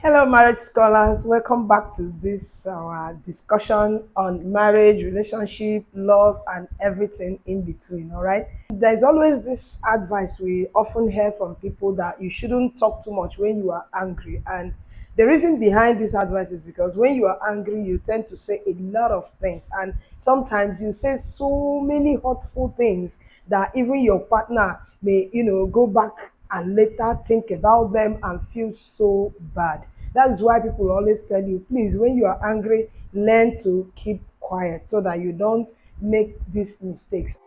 Hello, marriage scholars. Welcome back to this our discussion on marriage, relationship, love, and everything in between. All right. There's always this advice we often hear from people that you shouldn't talk too much when you are angry. And the reason behind this advice is because when you are angry, you tend to say a lot of things, and sometimes you say so many hurtful things that even your partner may, go back and later think about them and feel so bad. That is why people always tell you, please, when you are angry, learn to keep quiet so that you don't make these mistakes.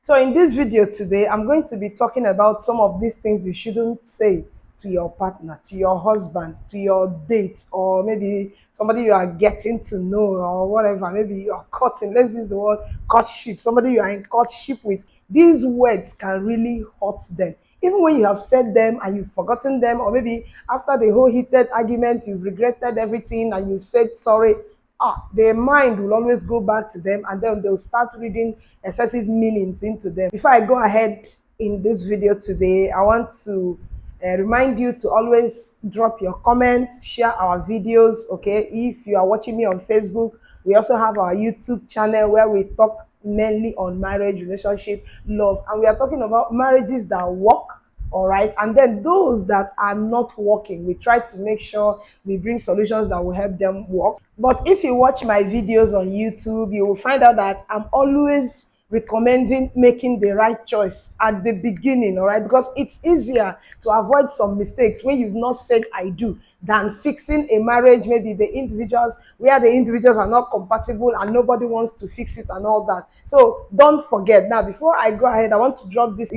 So in this video today, I'm going to be talking about some of these things you shouldn't say to your partner, to your husband, to your date, or maybe somebody you are getting to know or whatever. Maybe you are courting. Let's use the word courtship. Somebody you are in courtship with. These words can really hurt them. Even when you have said them and you've forgotten them, or maybe after the whole heated argument, you've regretted everything and you've said sorry, their mind will always go back to them, and then they'll start reading excessive meanings into them. Before I go ahead in this video today, I want to remind you to always drop your comments, share our videos. Okay, if you are watching me on Facebook, we also have our YouTube channel where we talk mainly on marriage, relationship, love, and we are talking about marriages that work, all right, and then those that are not working, we try to make sure we bring solutions that will help them work. But if you watch my videos on YouTube, you will find out that I'm always recommending making the right choice at the beginning, all right, because it's easier to avoid some mistakes when you've not said I do than fixing a marriage, maybe the individuals where the individuals are not compatible and nobody wants to fix it and all that. So don't forget. Now, before I go ahead, I want to drop this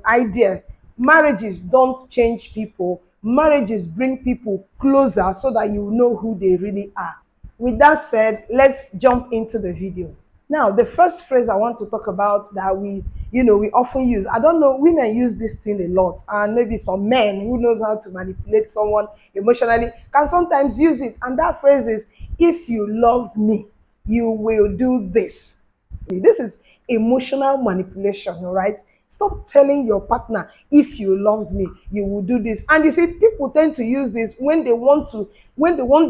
idea. Marriages don't change people. Marriages bring people closer so that you know who they really are. With that said, let's jump into the video. Now, the first phrase I want to talk about that we often use. I don't know, women use this thing a lot, and maybe some men who knows how to manipulate someone emotionally can sometimes use it. And that phrase is, if you loved me, you will do this. This is emotional manipulation, all right? Stop telling your partner, if you loved me, you will do this. And you see, people tend to use this when they want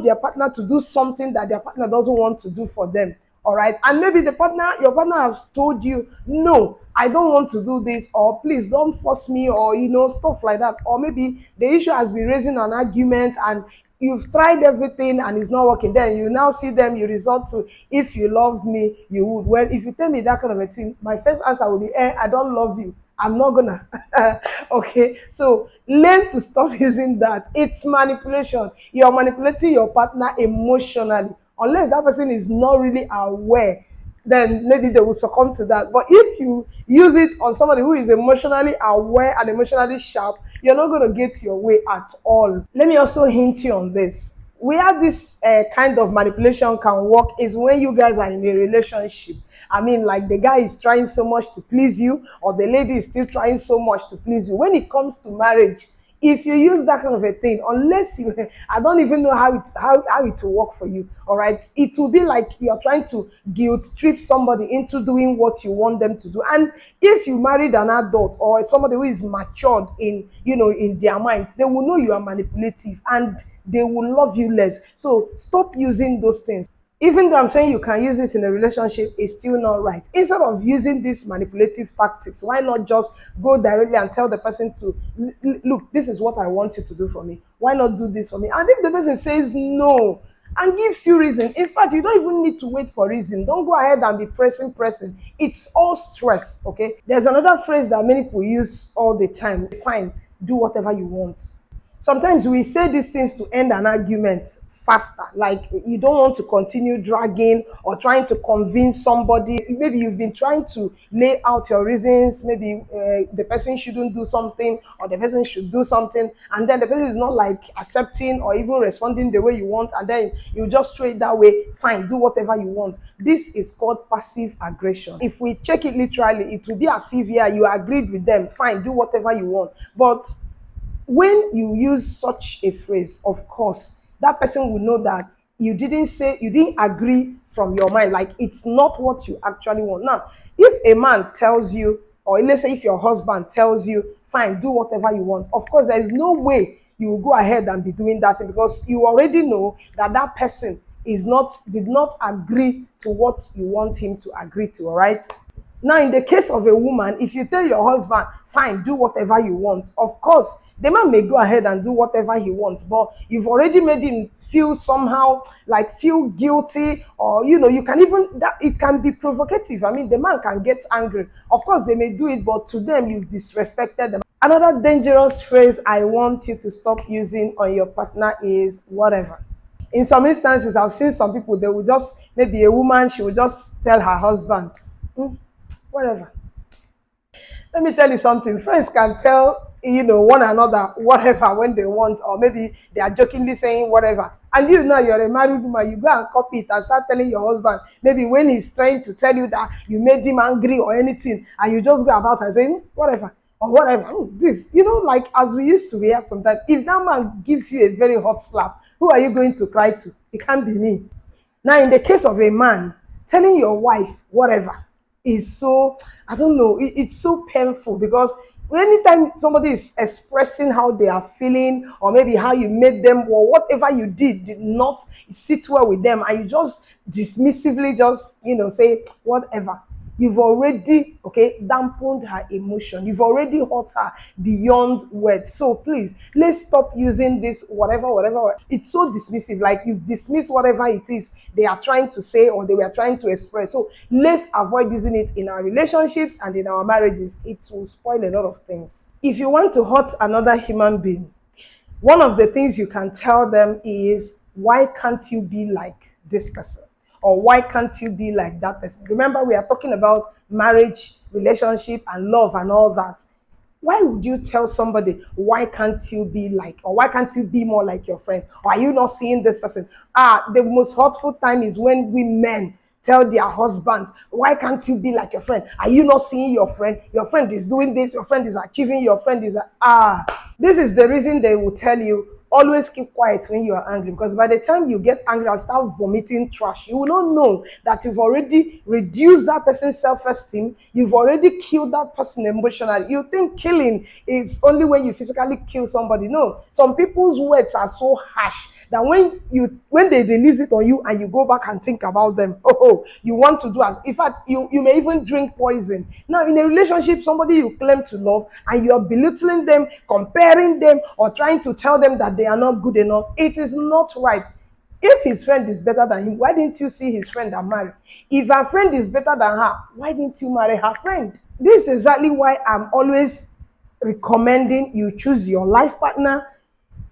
their partner to do something that their partner doesn't want to do for them. All right. And maybe your partner has told you, no, I don't want to do this, or please don't force me, or stuff like that. Or maybe the issue has been raising an argument and you've tried everything and it's not working. Then you now see them, you resort to, if you loved me, you would. Well, if you tell me that kind of a thing, my first answer will be, I don't love you. I'm not gonna. Okay, so learn to stop using that. It's manipulation. You're manipulating your partner emotionally, unless that person is not really aware, then maybe they will succumb to that. But if you use it on somebody who is emotionally aware and emotionally sharp, you're not going to get your way at all. Let me also hint you on this. Where this kind of manipulation can work is when you guys are in a relationship. I mean, like the guy is trying so much to please you, or the lady is still trying so much to please you. When it comes to marriage, if you use that kind of a thing, unless you, I don't even know how it will work for you. All right, it will be like you're trying to guilt trip somebody into doing what you want them to do. And if you married an adult or somebody who is matured in their minds, they will know you are manipulative and they will love you less. So stop using those things. Even though I'm saying you can use this in a relationship, it's still not right. Instead of using these manipulative tactics, why not just go directly and tell the person to, look, this is what I want you to do for me. Why not do this for me? And if the person says no and gives you reason, in fact, you don't even need to wait for reason. Don't go ahead and be pressing. It's all stress, okay? There's another phrase that many people use all the time. Fine, do whatever you want. Sometimes we say these things to end an argument faster, like you don't want to continue dragging or trying to convince somebody. Maybe you've been trying to lay out your reasons, maybe the person shouldn't do something or the person should do something, and then the person is not like accepting or even responding the way you want, and then you just throw it that way. Fine, do whatever you want. This is called passive aggression. If we check it literally, it will be as if, yeah, you agreed with them. Fine, do whatever you want. But when you use such a phrase, of course, that person will know that you didn't agree from your mind. Like, it's not what you actually want. Now, if a man tells you, or let's say if your husband tells you, fine, do whatever you want. Of course, there is no way you will go ahead and be doing that because you already know that that person did not agree to what you want him to agree to, all right? Now, in the case of a woman, if you tell your husband, fine, do whatever you want, of course, the man may go ahead and do whatever he wants, but you've already made him feel somehow like feel guilty, or you can even that it can be provocative. I mean, the man can get angry. Of course, they may do it, but to them, you've disrespected them. Another dangerous phrase I want you to stop using on your partner is whatever. In some instances, I've seen some people, they will just, maybe a woman, she will just tell her husband, "Hmm, whatever." Let me tell you something. Friends can tell, one another whatever when they want, or maybe they are jokingly saying whatever. And you're a married woman, you go and copy it and start telling your husband, maybe when he's trying to tell you that you made him angry or anything, and you just go about and say, whatever, or whatever. This, like as we used to react sometimes. If that man gives you a very hot slap, who are you going to cry to? It can't be me. Now, in the case of a man, telling your wife whatever is so, I don't know, it's so painful because anytime somebody is expressing how they are feeling, or maybe how you made them, or whatever you did not sit well with them, and you just dismissively just, say whatever, you've already, dampened her emotion. You've already hurt her beyond words. So please, let's stop using this whatever, whatever. It's so dismissive, like you've dismissed whatever it is they are trying to say or they were trying to express. So let's avoid using it in our relationships and in our marriages. It will spoil a lot of things. If you want to hurt another human being, one of the things you can tell them is, why can't you be like this person? Or why can't you be like that person? Remember, we are talking about marriage, relationship, and love and all that. Why would you tell somebody, why can't you be like, or why can't you be more like your friend? Or are you not seeing this person? The most hurtful time is when we men tell their husbands, why can't you be like your friend? Are you not seeing your friend? Your friend is doing this, your friend is achieving, your friend is, this is the reason they will tell you, always keep quiet when you are angry, because by the time you get angry and start vomiting trash, you will not know that you've already reduced that person's self-esteem. You've already killed that person emotionally. You think killing is only when you physically kill somebody. No, some people's words are so harsh that when they release it on you and you go back and think about them, you want to do as, in fact, you may even drink poison. Now, in a relationship, somebody you claim to love and you're belittling them, comparing them, or trying to tell them that they are not good enough, it is not right. If his friend is better than him, why didn't you see his friend and marry? If her friend is better than her, why didn't you marry her friend? This is exactly why I'm always recommending you choose your life partner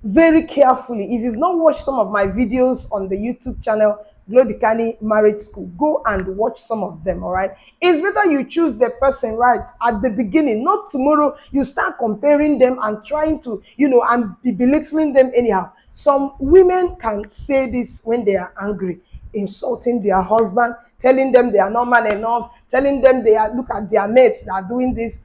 very carefully. If you've not watched some of my videos on the YouTube channel, Glodikani Marriage School, go and watch some of them, all right? It's better you choose the person right at the beginning, not tomorrow you start comparing them and trying to, and be belittling them anyhow. Some women can say this when they are angry, insulting their husband, telling them they are not man enough, telling them look at their mates that are doing this.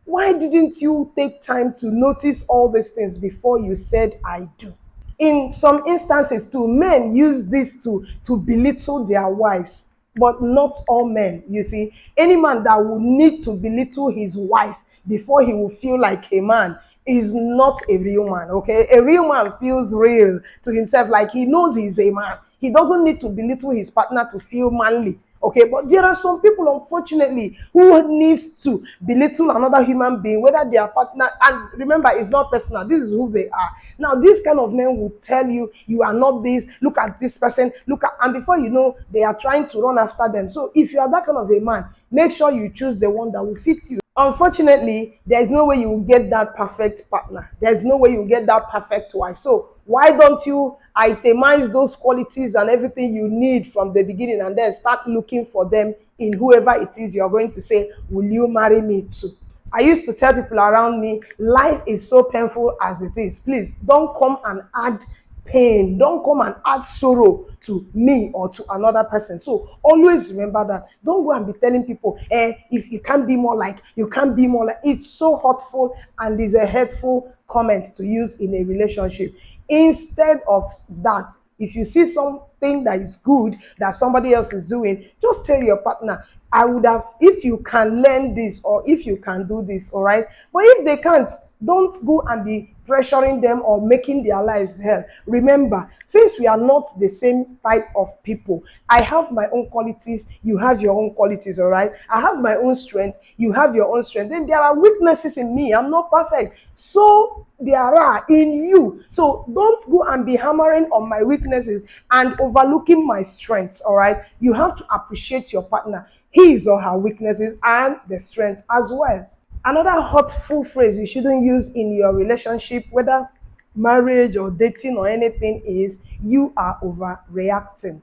Why didn't you take time to notice all these things before you said I do? In some instances too, men use this to belittle their wives, but not all men. You see, any man that will need to belittle his wife before he will feel like a man is not a real man. Okay, a real man feels real to himself, like he knows he's a man. He doesn't need to belittle his partner to feel manly. Okay, but there are some people, unfortunately, who needs to belittle another human being, whether their partner, and remember, it's not personal. This is who they are. Now, this kind of men will tell you, you are not this, look at this person, and before you know, they are trying to run after them. So if you are that kind of a man, make sure you choose the one that will fit you. Unfortunately, there is no way you will get that perfect partner. There is no way you will get that perfect wife. So why don't you itemize those qualities and everything you need from the beginning, and then start looking for them in whoever it is you're going to say, will you marry me too? I used to tell people around me, life is so painful as it is. Please don't come and add pain. Don't come and add sorrow to me or to another person. So always remember that. Don't go and be telling people, if you can't be more like, you can't be more like. It's so hurtful and is a hurtful comment to use in a relationship. Instead of that, if you see something that is good that somebody else is doing, just tell your partner, I would have, if you can learn this, or if you can do this, all right? But if they can't, Don't go and be pressuring them or making their lives hell. Remember, since we are not the same type of people, I have my own qualities, you have your own qualities, all right? I have my own strength, you have your own strength. Then there are weaknesses in me. I'm not perfect. So there are in you. So don't go and be hammering on my weaknesses and overlooking my strengths, all right? You have to appreciate your partner, his or her weaknesses and the strengths as well. Another hurtful phrase you shouldn't use in your relationship, whether marriage or dating or anything, is you are overreacting.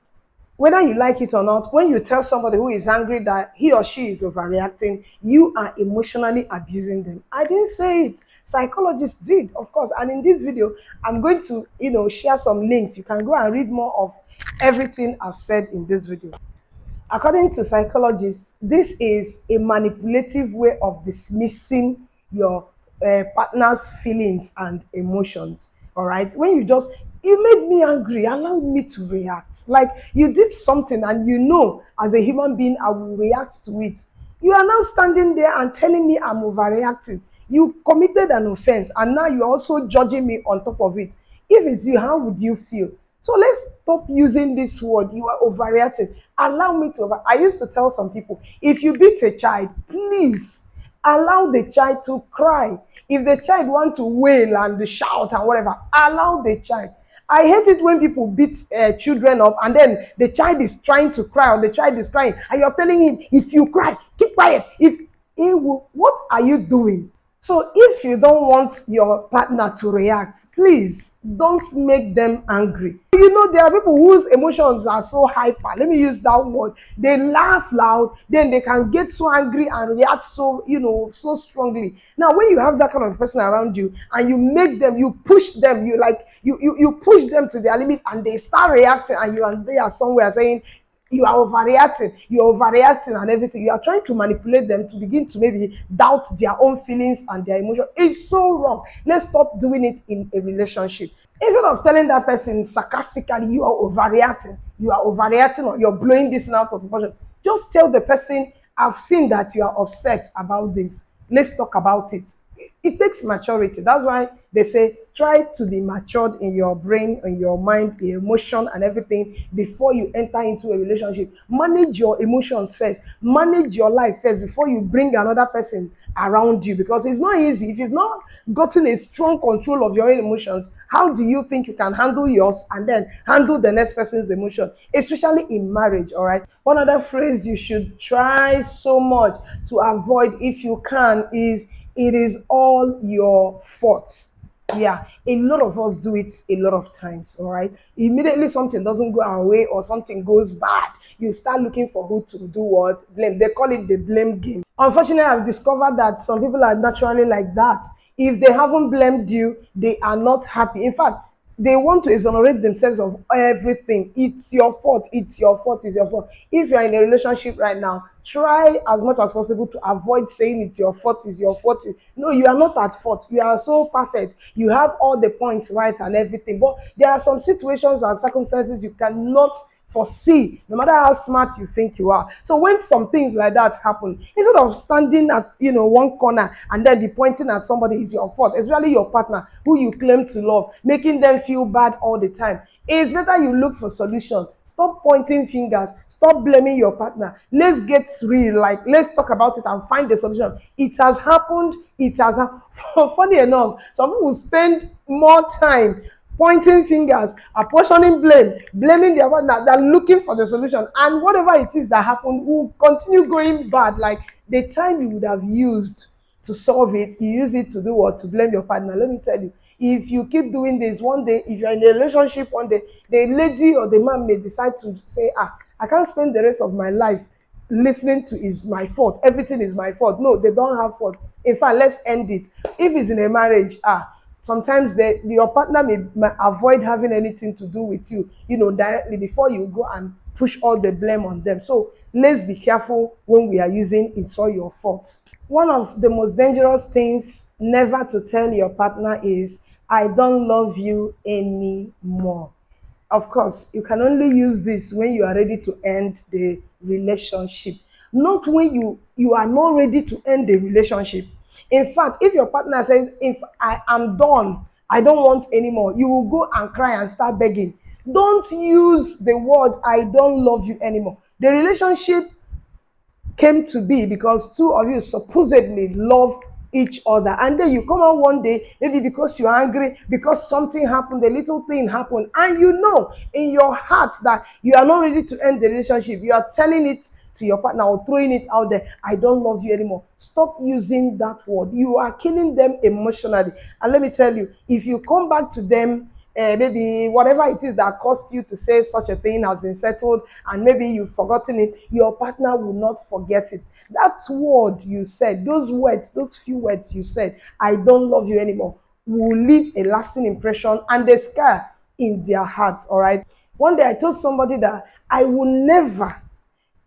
Whether you like it or not, when you tell somebody who is angry that he or she is overreacting, you are emotionally abusing them. I didn't say it. Psychologists did, of course. And in this video, I'm going to, share some links. You can go and read more of everything I've said in this video. According to psychologists, this is a manipulative way of dismissing your partner's feelings and emotions. All right. When you made me angry, allowed me to react. Like you did something and as a human being, I will react to it. You are now standing there and telling me I'm overreacting. You committed an offense and now you're also judging me on top of it. If it's you, how would you feel? So let's stop using this word. You are overreacting. Allow me to I used to tell some people, if you beat a child, please allow the child to cry. If the child want to wail and shout and whatever, allow the child. I hate it when people beat children up and then the child is trying to cry or the child is crying and you're telling him, if you cry, keep quiet. What are you doing? So if you don't want your partner to react, please don't make them angry. There are people whose emotions are so hyper. Let me use that word. They laugh loud, then they can get so angry and react so strongly. Now, when you have that kind of person around you and you push them, you push them to their limit and they start reacting and they are somewhere saying, you're overreacting and everything. You are trying to manipulate them to begin to maybe doubt their own feelings and their emotion. It's so wrong. Let's stop doing it in a relationship. Instead of telling that person sarcastically, you are overreacting or you're blowing this out of proportion, just tell the person, I've seen that you are upset about this. Let's talk about it. It takes maturity. That's why they say try to be matured in your brain, in your mind, the emotion and everything before you enter into a relationship. Manage your emotions first. Manage your life first before you bring another person around you, because it's not easy. If you've not gotten a strong control of your own emotions, how do you think you can handle yours and then handle the next person's emotion, especially in marriage? All right. One other phrase you should try so much to avoid if you can is, it is all your fault. Yeah, a lot of us do it a lot of times, all right? Immediately something doesn't go our way or something goes bad, you start looking for who to do what, blame. They call it the blame game. Unfortunately, I've discovered that some people are naturally like that. If they haven't blamed you, they are not happy. In fact, they want to exonerate themselves of everything. It's your fault. It's your fault. It's your fault. If you're in a relationship right now, try as much as possible to avoid saying it's your fault. It's your fault. No, you are not at fault. You are so perfect. You have all the points right and everything. But there are some situations and circumstances you cannot foresee, no matter how smart you think you are. So when some things like that happen, instead of standing at one corner and then be pointing at somebody, is your fault, especially your partner who you claim to love, making them feel bad all the time. It's better you look for solutions. Stop pointing fingers. Stop blaming your partner. Let's get real. Like, let's talk about it and find the solution. It has happened. It has happened. Funny enough, some people spend more time pointing fingers, apportioning blame, blaming their partner than looking for the solution. And whatever it is that happened will continue going bad. Like the time you would have used to solve it, you use it to do what? To blame your partner. Let me tell you, if you keep doing this, one day, if you're in a relationship, one day, the lady or the man may decide to say, I can't spend the rest of my life listening to is my fault. Everything is my fault. No, they don't have fault. In fact, let's end it. If it's in a marriage, sometimes your partner may avoid having anything to do with you, directly before you go and push all the blame on them. So let's be careful when we are using it's all your fault. One of the most dangerous things never to tell your partner is, I don't love you anymore. Of course, you can only use this when you are ready to end the relationship, not when you are not ready to end the relationship. In fact, if your partner says, if I am done, I don't want anymore, you will go and cry and start begging. Don't use the word I don't love you anymore. The relationship came to be because two of you supposedly love each other, and then you come out one day, maybe because you're angry, because something happened, a little thing happened, and you know in your heart that you are not ready to end the relationship. You are telling it to your partner or throwing it out there, I don't love you anymore. Stop using that word. You are killing them emotionally. And let me tell you, if you come back to them, maybe whatever it is that caused you to say such a thing has been settled, and maybe you've forgotten it, your partner will not forget it. That word you said, those words, those few words you said, I don't love you anymore, will leave a lasting impression and a scar in their hearts. All right. One day I told somebody that I will never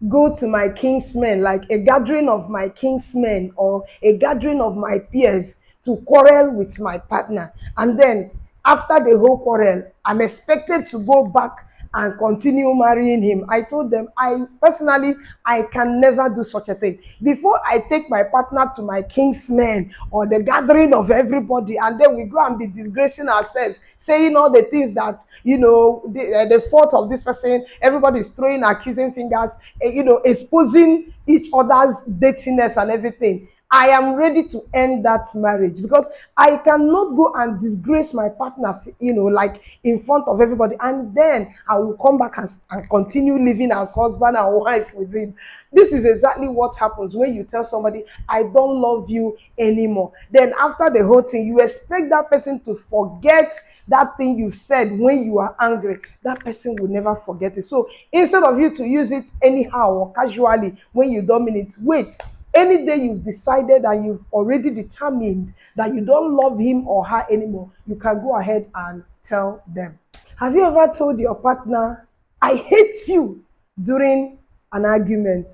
go to my kingsmen, like a gathering of my kingsmen or a gathering of my peers, to quarrel with my partner. And then after the whole quarrel, I'm expected to go back and continue marrying him. I told them, I personally, I can never do such a thing. Before I take my partner to my kingsmen or the gathering of everybody, and then we go and be disgracing ourselves, saying all the things that, the fault of this person, everybody is throwing accusing fingers, exposing each other's dirtiness and everything. I am ready to end that marriage, because I cannot go and disgrace my partner, like in front of everybody, and then I will come back and continue living as husband and wife with him. This is exactly what happens when you tell somebody, I don't love you anymore. Then after the whole thing, you expect that person to forget that thing you said when you are angry. That person will never forget it. So instead of you to use it anyhow or casually when you don't mean it, wait. Any day you've decided and you've already determined that you don't love him or her anymore, you can go ahead and tell them. Have you ever told your partner, I hate you, during an argument?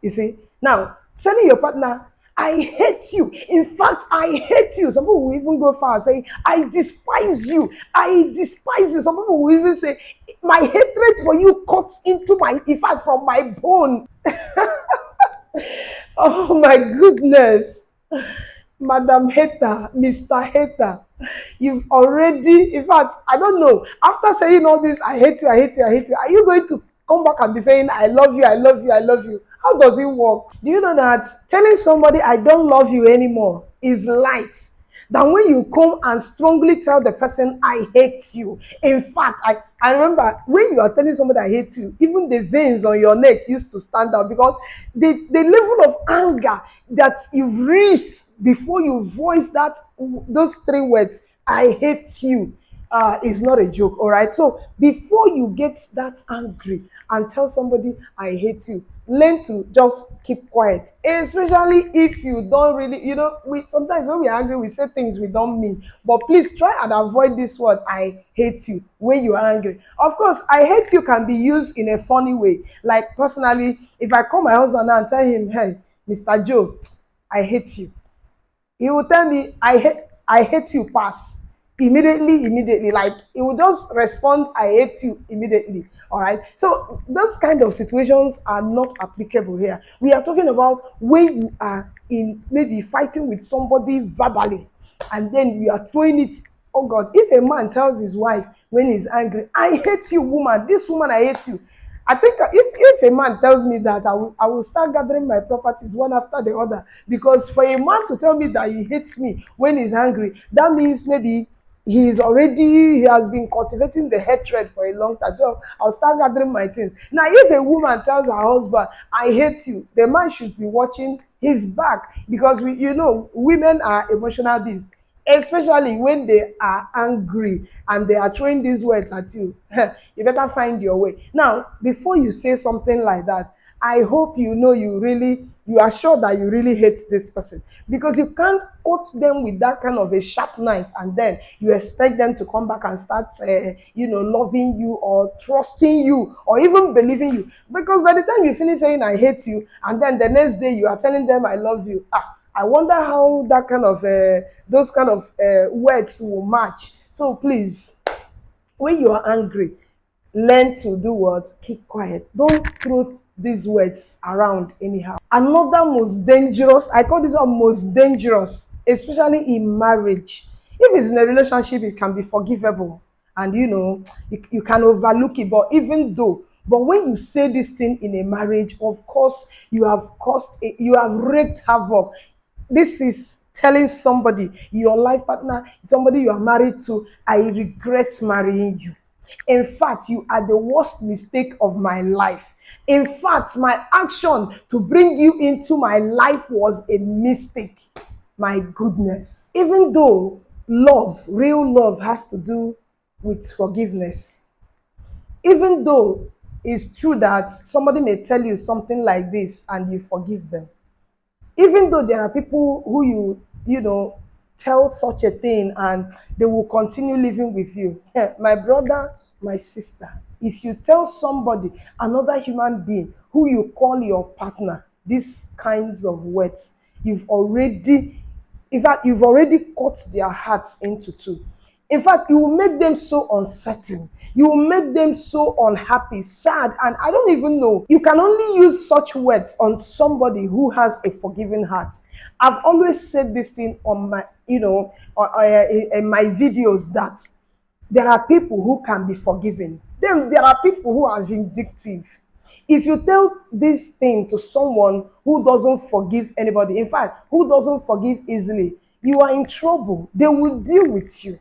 You see, now telling your partner, I hate you. In fact, I hate you. Some people will even go far saying, I despise you. I despise you. Some people will even say, my hatred for you cuts into my, in fact, from my bone. Oh my goodness. Madam Hater, Mr. Hater, you've already, in fact, I don't know, after saying all this, I hate you, I hate you, I hate you, are you going to come back and be saying, I love you, I love you, I love you? How does it work? Do you know that telling somebody, I don't love you anymore, is light than when you come and strongly tell the person, I hate you? In fact, I remember when you are telling somebody I hate you, even the veins on your neck used to stand out, because the level of anger that you've reached before you voice those three words, I hate you, is not a joke. All right. So before you get that angry and tell somebody I hate you, learn to just keep quiet. Especially if you don't really, we sometimes when we're angry, we say things we don't mean. But please try and avoid this word, I hate you, when you are angry. Of course, I hate you can be used in a funny way. Like personally, if I call my husband now and tell him, hey, Mr. Joe, I hate you, he will tell me, I hate you, pass. Immediately, like he will just respond, I hate you, immediately. All right. So those kind of situations are not applicable here. We are talking about when you are in maybe fighting with somebody verbally, and then you are throwing it. Oh God, if a man tells his wife when he's angry, I hate you, woman, this woman, I hate you, I think if a man tells me that, I will start gathering my properties one after the other. Because for a man to tell me that he hates me when he's angry, that means maybe he has been cultivating the hatred for a long time. So I'll start gathering my things. Now, if a woman tells her husband, I hate you, the man should be watching his back, because women are emotional beings, especially when they are angry and they are throwing these words at you. You better find your way. Now, before you say something like that, I hope you are sure that you really hate this person, because you can't cut them with that kind of a sharp knife and then you expect them to come back and start loving you or trusting you or even believing you. Because by the time you finish saying I hate you and then the next day you are telling them I love you, I wonder how that kind of those kind of words will match. So please, when you are angry, learn to do what? Keep quiet. Don't throw these words around anyhow. Another most dangerous, I call this one most dangerous, especially in marriage. If it's in a relationship, it can be forgivable, and you can overlook it. But even though, but when you say this thing in a marriage, of course, you have wreaked havoc. This is telling somebody, your life partner, somebody you are married to, I regret marrying you. In fact, you are the worst mistake of my life. In fact, my action to bring you into my life was a mistake. My goodness. Even though love, real love, has to do with forgiveness, even though it's true that somebody may tell you something like this and you forgive them, even though there are people who you tell such a thing and they will continue living with you. My brother, my sister, if you tell somebody, another human being who you call your partner, these kinds of words, you've already, in fact, you've already cut their hearts into two. In fact, you will make them so uncertain. You will make them so unhappy, sad, and I don't even know. You can only use such words on somebody who has a forgiving heart. I've always said this thing on my, in my videos, that there are people who can be forgiving. Then there are people who are vindictive. If you tell this thing to someone who doesn't forgive anybody, in fact, who doesn't forgive easily, you are in trouble. They will deal with you.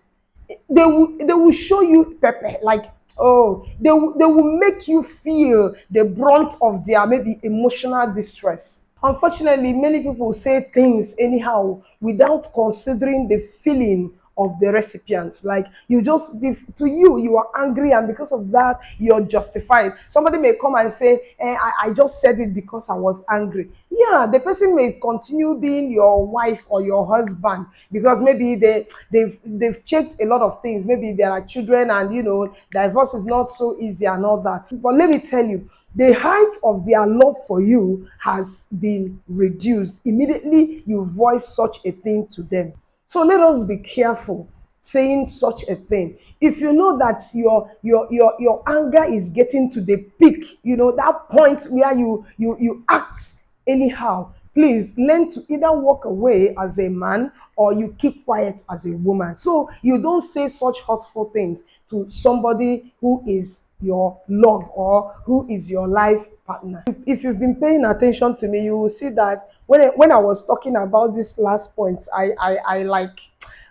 They will show you pepper, like, oh, they will make you feel the brunt of their maybe emotional distress. Unfortunately, many people say things anyhow without considering the feeling of the recipient. Like, to you, you are angry, and because of that, you're justified. Somebody may come and say, I just said it because I was angry. Yeah, the person may continue being your wife or your husband because maybe they've checked a lot of things. Maybe there are children, and divorce is not so easy and all that. But let me tell you, the height of their love for you has been reduced immediately you voice such a thing to them. So let us be careful saying such a thing. If you know that your anger is getting to the peak, that point where you act anyhow, please learn to either walk away as a man or you keep quiet as a woman. So you don't say such hurtful things to somebody who is your love or who is your life partner. If you've been paying attention to me, you will see that when I was talking about this last point,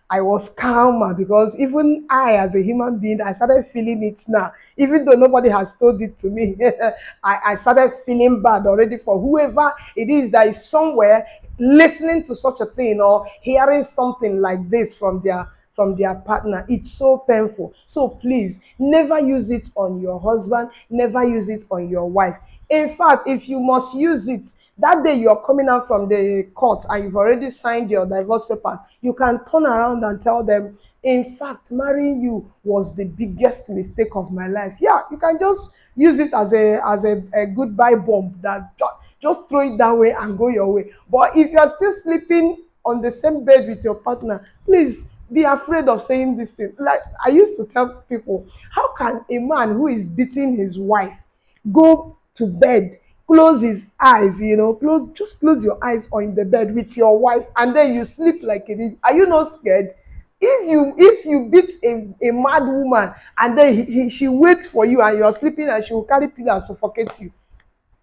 I was calmer, because even I, as a human being, I started feeling it now. Even though nobody has told it to me, I started feeling bad already for whoever it is that is somewhere listening to such a thing or hearing something like this from their partner. It's so painful. So please, never use it on your husband, never use it on your wife. In fact, if you must use it, that day you're coming out from the court and you've already signed your divorce paper, you can turn around and tell them, in fact, marrying you was the biggest mistake of my life. Yeah, you can just use it as a goodbye bomb, that just throw it that way and go your way. But if you're still sleeping on the same bed with your partner, please be afraid of saying this thing. Like I used to tell people, how can a man who is beating his wife go to bed, close his eyes, close your eyes on the bed with your wife, and then you sleep like a baby? Are you not scared? If you beat a mad woman and then she waits for you and you're sleeping, and she will carry pillow and suffocate you,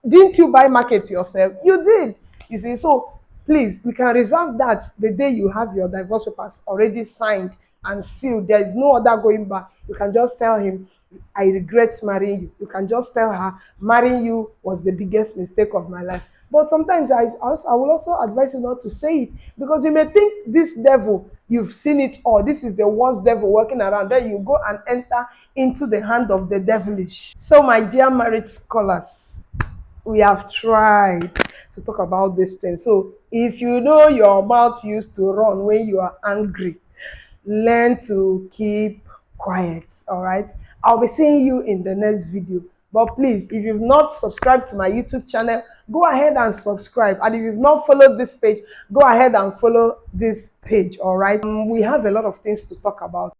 didn't you buy market yourself? You did. You see, so please, we can reserve that the day you have your divorce papers already signed and sealed. There is no other going back. You can just tell him, I regret marrying you. You can just tell her, marrying you was the biggest mistake of my life. But sometimes I will also advise you not to say it, because you may think this devil, you've seen it all. This is the worst devil working around. Then you go and enter into the hand of the devilish. So, my dear marriage scholars, we have tried to talk about this thing. So if you know your mouth used to run when you are angry, learn to keep quiet. All right, I'll be seeing you in the next video. But please, if you've not subscribed to my YouTube channel, go ahead and subscribe. And if you've not followed this page, go ahead and follow this page. All right, we have a lot of things to talk about.